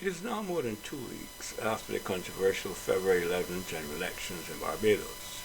It is now more than 2 weeks after the controversial February 11 general elections in Barbados.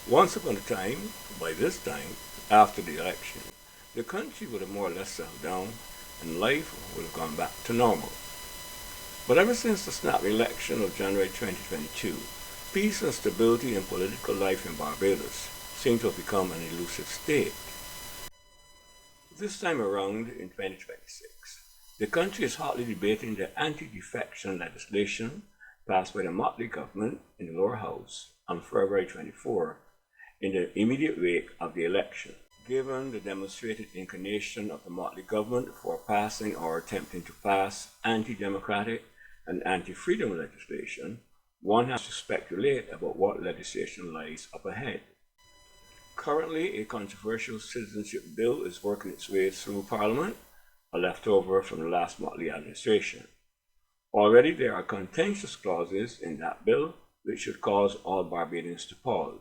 Once upon a time, by this time, after the election, the country would have more or less settled down and life would have gone back to normal. But ever since the snap election of January 2022, peace and stability in political life in Barbados seem to have become an elusive state. This time around in 2026, the country is hotly debating the anti-defection legislation passed by the Motley government in the lower house on February 24 in the immediate wake of the election. Given the demonstrated inclination of the Motley government for passing or attempting to pass anti-democratic and anti-freedom legislation, one has to speculate about what legislation lies up ahead. Currently, a controversial citizenship bill is working its way through Parliament, a leftover from the last Motley administration. Already there are contentious clauses in that bill which should cause all Barbadians to pause.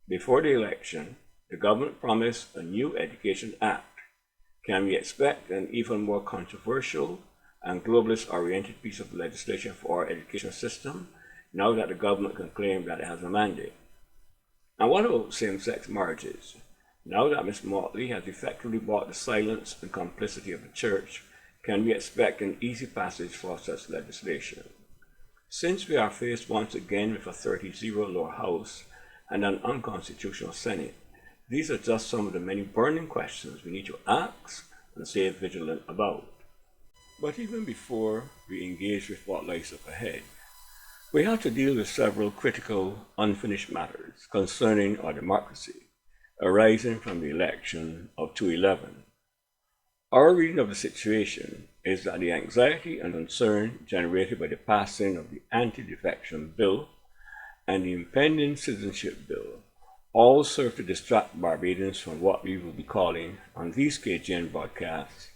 Before the election, the government promised a new Education Act. Can we expect an even more controversial and globalist-oriented piece of legislation for our education system now that the government can claim that it has a mandate? And what about same-sex marriages? Now that Ms. Motley has effectively bought the silence and complicity of the church, can we expect an easy passage for such legislation? Since we are faced once again with a 30-0 lower house and an unconstitutional Senate, these are just some of the many burning questions we need to ask and stay vigilant about. But even before we engage with what lies up ahead, we have to deal with several critical, unfinished matters concerning our democracy, arising from the election of 2011. Our reading of the situation is that the anxiety and concern generated by the passing of the anti-defection bill and the impending citizenship bill all serve to distract Barbadians from what we will be calling, on these KGN broadcasts,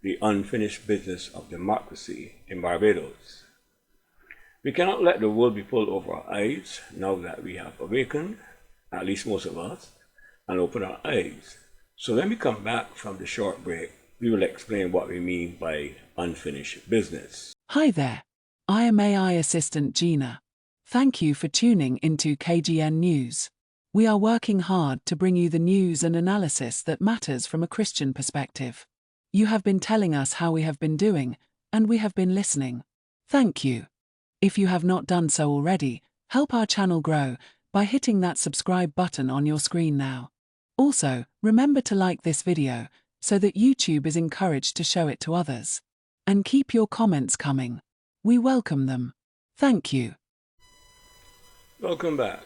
the unfinished business of democracy in Barbados. We cannot let the world be pulled over our eyes now that we have awakened, at least most of us, and opened our eyes. So when we come back from the short break, we will explain what we mean by unfinished business. Hi there, I am AI Assistant Gina. Thank you for tuning into KGN News. We are working hard to bring you the news and analysis that matters from a Christian perspective. You have been telling us how we have been doing, and we have been listening. Thank you. If you have not done so already, help our channel grow by hitting that subscribe button on your screen now. Also, remember to like this video so that YouTube is encouraged to show it to others. And keep your comments coming. We welcome them. Thank you. Welcome back.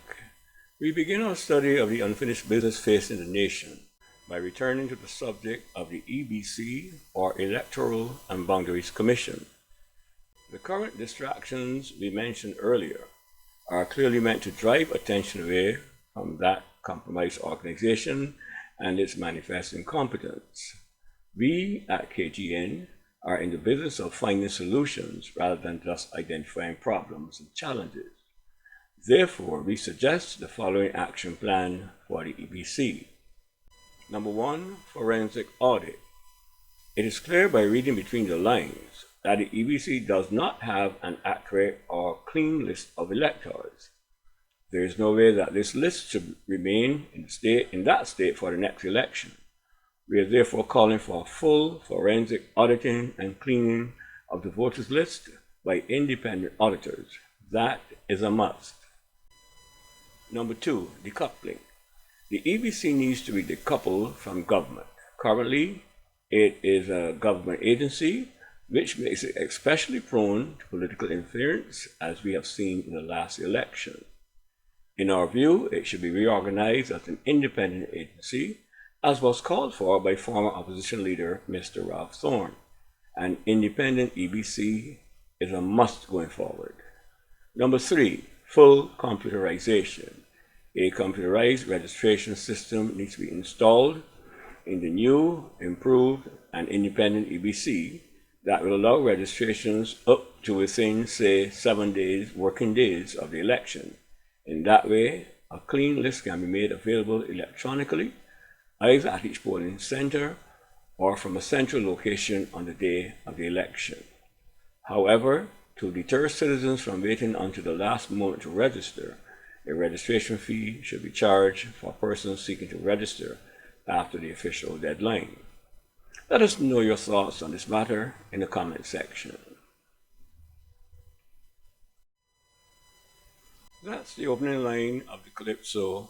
We begin our study of the unfinished business facing the nation by returning to the subject of the EBC, or Electoral and Boundaries Commission. The current distractions we mentioned earlier are clearly meant to drive attention away from that compromised organization and its manifest incompetence. We at KGN are in the business of finding solutions rather than just identifying problems and challenges. Therefore, we suggest the following action plan for the EBC. Number 1, forensic audit. It is clear by reading between the lines that the EBC does not have an accurate or clean list of electors. There is no way that this list should remain in that state for the next election. We are therefore calling for a full forensic auditing and cleaning of the voters list by independent auditors. That is a must. Number 2, decoupling. The EBC needs to be decoupled from government. Currently, it is a government agency, which makes it especially prone to political interference, as we have seen in the last election. In our view, it should be reorganized as an independent agency, as was called for by former opposition leader Mr. Ralph Thorne. An independent EBC is a must going forward. Number 3, full computerization. A computerized registration system needs to be installed in the new, improved, and independent EBC that will allow registrations up to within, say, 7 working days of the election. In that way, a clean list can be made available electronically, either at each polling center or from a central location on the day of the election. However, to deter citizens from waiting until the last moment to register, a registration fee should be charged for persons seeking to register after the official deadline. Let us know your thoughts on this matter in the comment section. That's the opening line of the Calypso,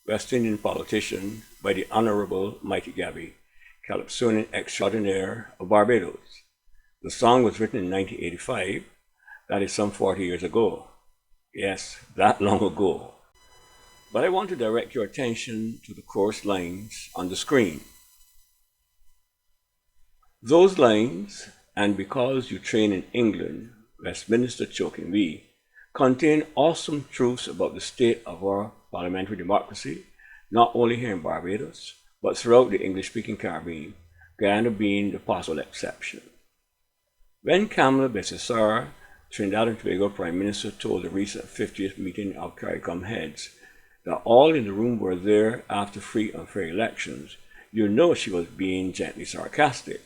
West Indian politician by the Honorable Mighty Gabby, Calypsonian extraordinaire of Barbados. The song was written in 1985, that is some 40 years ago. Yes, that long ago. But I want to direct your attention to the chorus lines on the screen. Those lines, and because you train in England, Westminster choking we, contain awesome truths about the state of our parliamentary democracy, not only here in Barbados, but throughout the English-speaking Caribbean, Guyana being the possible exception. When Kamala Bessessar, Trinidad and Tobago Prime Minister, told the recent 50th meeting of CARICOM heads that all in the room were there after free and fair elections, you know she was being gently sarcastic.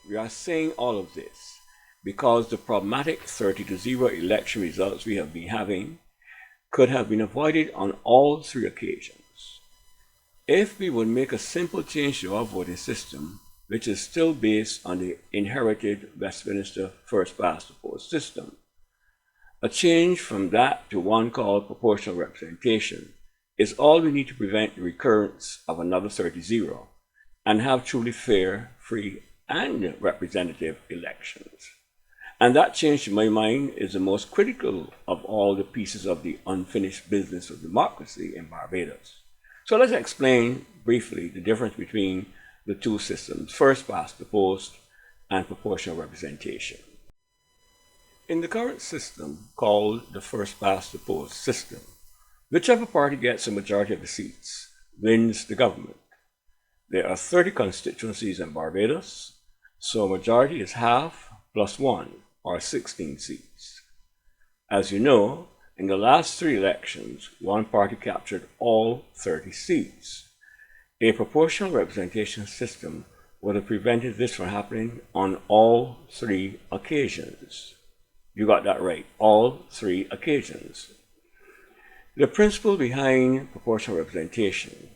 We are saying all of this because the problematic 30-0 election results we have been having could have been avoided on all three occasions. If we would make a simple change to our voting system, which is still based on the inherited Westminster first-past-the-post system, a change from that to one called proportional representation is all we need to prevent the recurrence of another 30-0 and have truly fair, free, and representative elections. And that change, in my mind, is the most critical of all the pieces of the unfinished business of democracy in Barbados. So let's explain briefly the difference between the two systems, first past the post and proportional representation. In the current system, called the first past the post system, whichever party gets a majority of the seats wins the government. There are 30 constituencies in Barbados, so a majority is half plus 1, or 16 seats. As you know, in the last 3 elections, one party captured all 30 seats. A proportional representation system would have prevented this from happening on all 3 occasions. You got that right, all 3 occasions. The principle behind proportional representation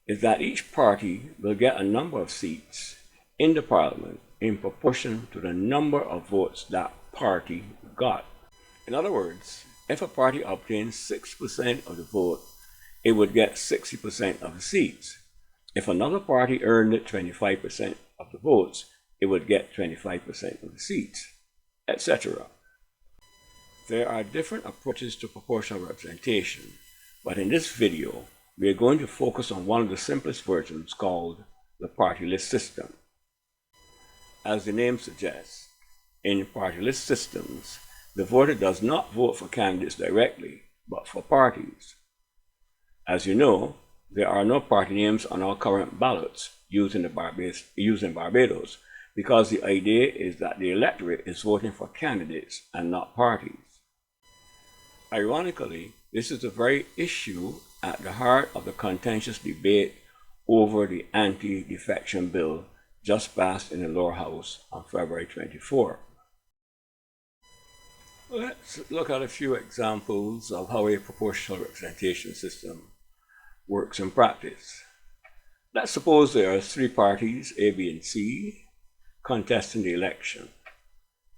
is that each party will get a number of seats in the parliament in proportion to the number of votes that party got. In other words, if a party obtains 6% of the vote, it would get 60% of the seats. If another party earned 25% of the votes, it would get 25% of the seats, etc. There are different approaches to proportional representation, but in this video, we are going to focus on one of the simplest versions called the party list system. As the name suggests, in party list systems, the voter does not vote for candidates directly, but for parties. As you know, there are no party names on our current ballots used in Barbados because the idea is that the electorate is voting for candidates and not parties. Ironically, this is the very issue at the heart of the contentious debate over the anti-defection bill just passed in the lower house on February 24. Let's look at a few examples of how a proportional representation system works in practice. Let's suppose there are 3 parties, A, B, and C, contesting the election.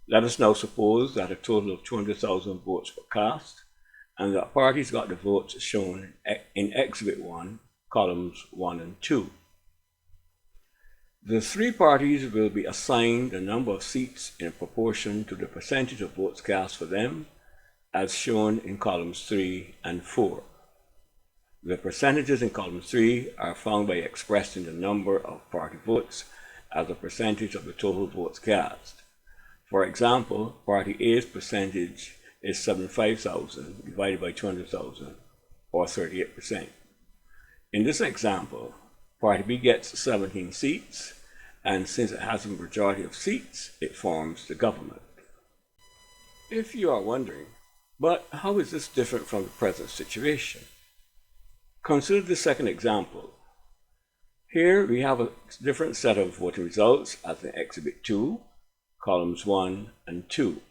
Let us now suppose that a total of 200,000 votes were cast and that parties got the votes shown in Exhibit 1, columns 1 and 2. The 3 parties will be assigned the number of seats in proportion to the percentage of votes cast for them, as shown in columns 3 and 4. The percentages in column 3 are found by expressing the number of party votes as a percentage of the total votes cast. For example, Party A's percentage is 75,000 divided by 200,000, or 38%. In this example, Party B gets 17 seats, and since it has a majority of seats, it forms the government. If you are wondering, but how is this different from the present situation? Consider the second example. Here we have a different set of voting results as in Exhibit 2, columns 1 and 2.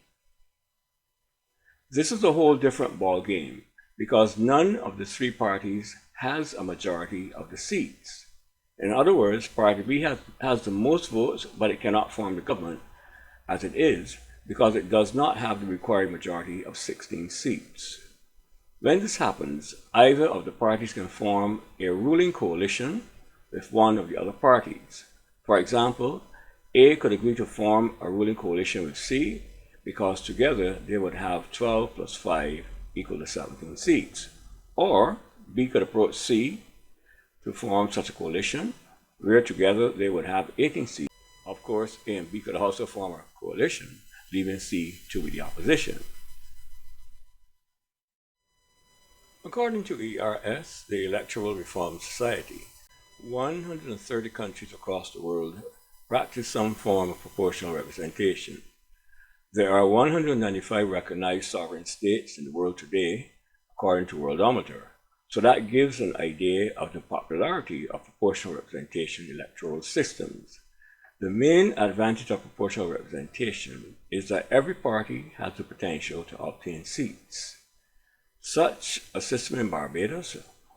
This is a whole different ball game because none of the three parties has a majority of the seats. In other words, Party B has the most votes, but it cannot form the government as it is because it does not have the required majority of 16 seats. When this happens, either of the parties can form a ruling coalition with one of the other parties. For example, A could agree to form a ruling coalition with C because together they would have 12 plus 5 equal to 17 seats. Or B could approach C to form such a coalition, where together they would have 18 seats. Of course, A and B could also form a coalition, leaving C to be the opposition. According to ERS, the Electoral Reform Society, 130 countries across the world practice some form of proportional representation. There are 195 recognized sovereign states in the world today, according to Worldometer. So that gives an idea of the popularity of proportional representation electoral systems. The main advantage of proportional representation is that every party has the potential to obtain seats. Such a system in Barbados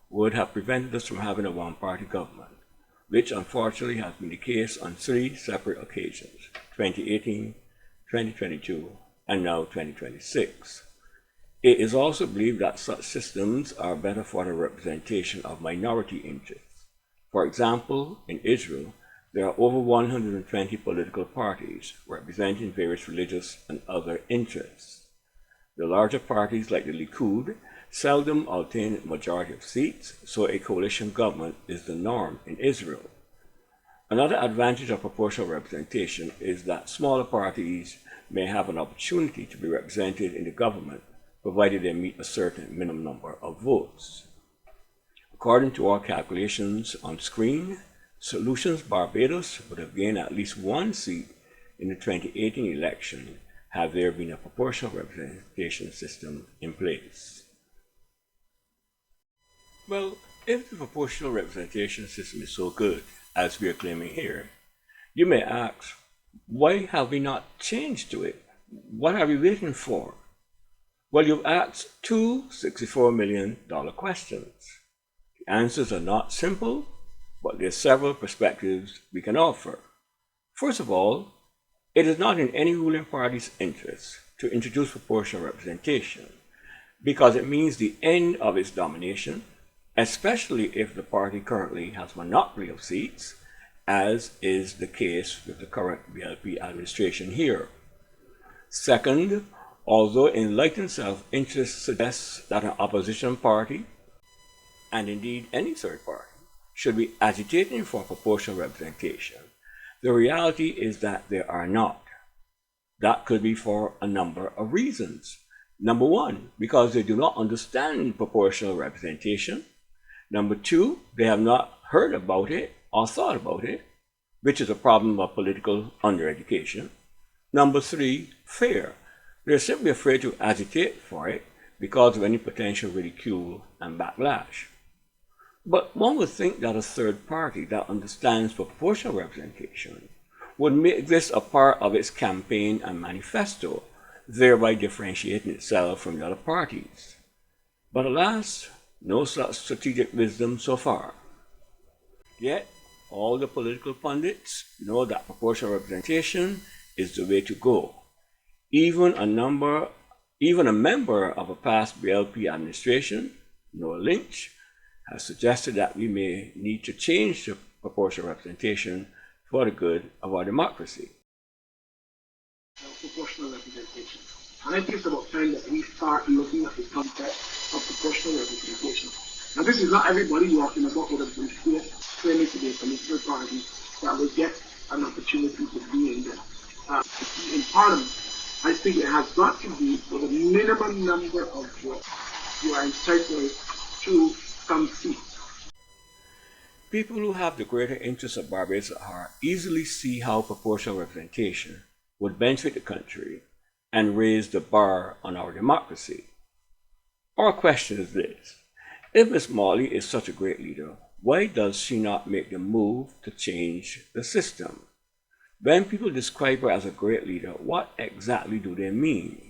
would have prevented us from having a one-party government, which unfortunately has been the case on 3 separate occasions, 2018, 2022, and now 2026. It is also believed that such systems are better for the representation of minority interests. For example, in Israel, there are over 120 political parties representing various religious and other interests. The larger parties like the Likud seldom obtain a majority of seats, so a coalition government is the norm in Israel. Another advantage of proportional representation is that smaller parties may have an opportunity to be represented in the government, provided they meet a certain minimum number of votes. According to our calculations on screen, Solutions Barbados would have gained at least one seat in the 2018 election had there been a proportional representation system in place. Well, if the proportional representation system is so good, as we are claiming here, you may ask, why have we not changed to it? What are we waiting for? Well, you've asked two $64 million questions. The answers are not simple, but there are several perspectives we can offer. First of all, it is not in any ruling party's interest to introduce proportional representation because it means the end of its domination, especially if the party currently has monopoly of seats, as is the case with the current BLP administration here. Second, although enlightened self-interest suggests that an opposition party, and indeed any third party, should be agitating for proportional representation, the reality is that there are not. That could be for a number of reasons. Number one, because they do not understand proportional representation. Number two, they have not heard about it or thought about it, which is a problem of political undereducation. Number three, fear. They're simply afraid to agitate for it because of any potential ridicule and backlash. But one would think that a third party that understands proportional representation would make this a part of its campaign and manifesto, thereby differentiating itself from the other parties. But alas, no such strategic wisdom so far. Yet, all the political pundits know that proportional representation is the way to go. Even a member of a past BLP administration, Noah Lynch, has suggested that we may need to change the proportional representation for the good of our democracy. Proportional representation. And I think it's about time that we start looking at the concept of proportional representation. Now, this is not everybody talking about would have been claiming to be a political party that would get an opportunity to be in there. In Parliament, I think it has got to be for the minimum number of votes you are entitled to some seats. People who have the greater interests of Barbados at heart easily see how proportional representation would benefit the country and raise the bar on our democracy. Our question is this: if Ms. Morley is such a great leader, why does she not make the move to change the system? When people describe her as a great leader, what exactly do they mean?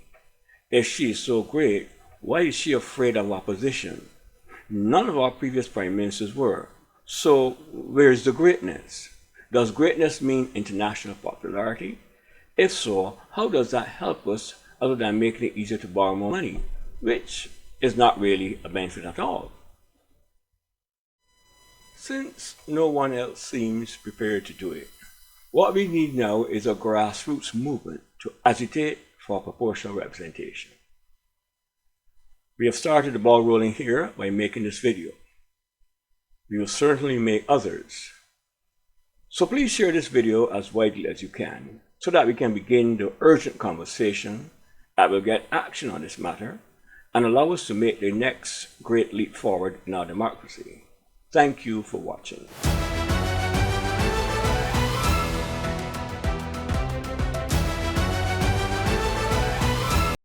If she is so great, why is she afraid of opposition? None of our previous prime ministers were. So where is the greatness? Does greatness mean international popularity? If so, how does that help us other than making it easier to borrow more money, which is not really a benefit at all? Since no one else seems prepared to do it, what we need now is a grassroots movement to agitate for proportional representation. We have started the ball rolling here by making this video. We will certainly make others. So please share this video as widely as you can so that we can begin the urgent conversation that will get action on this matter and allow us to make the next great leap forward in our democracy. Thank you for watching.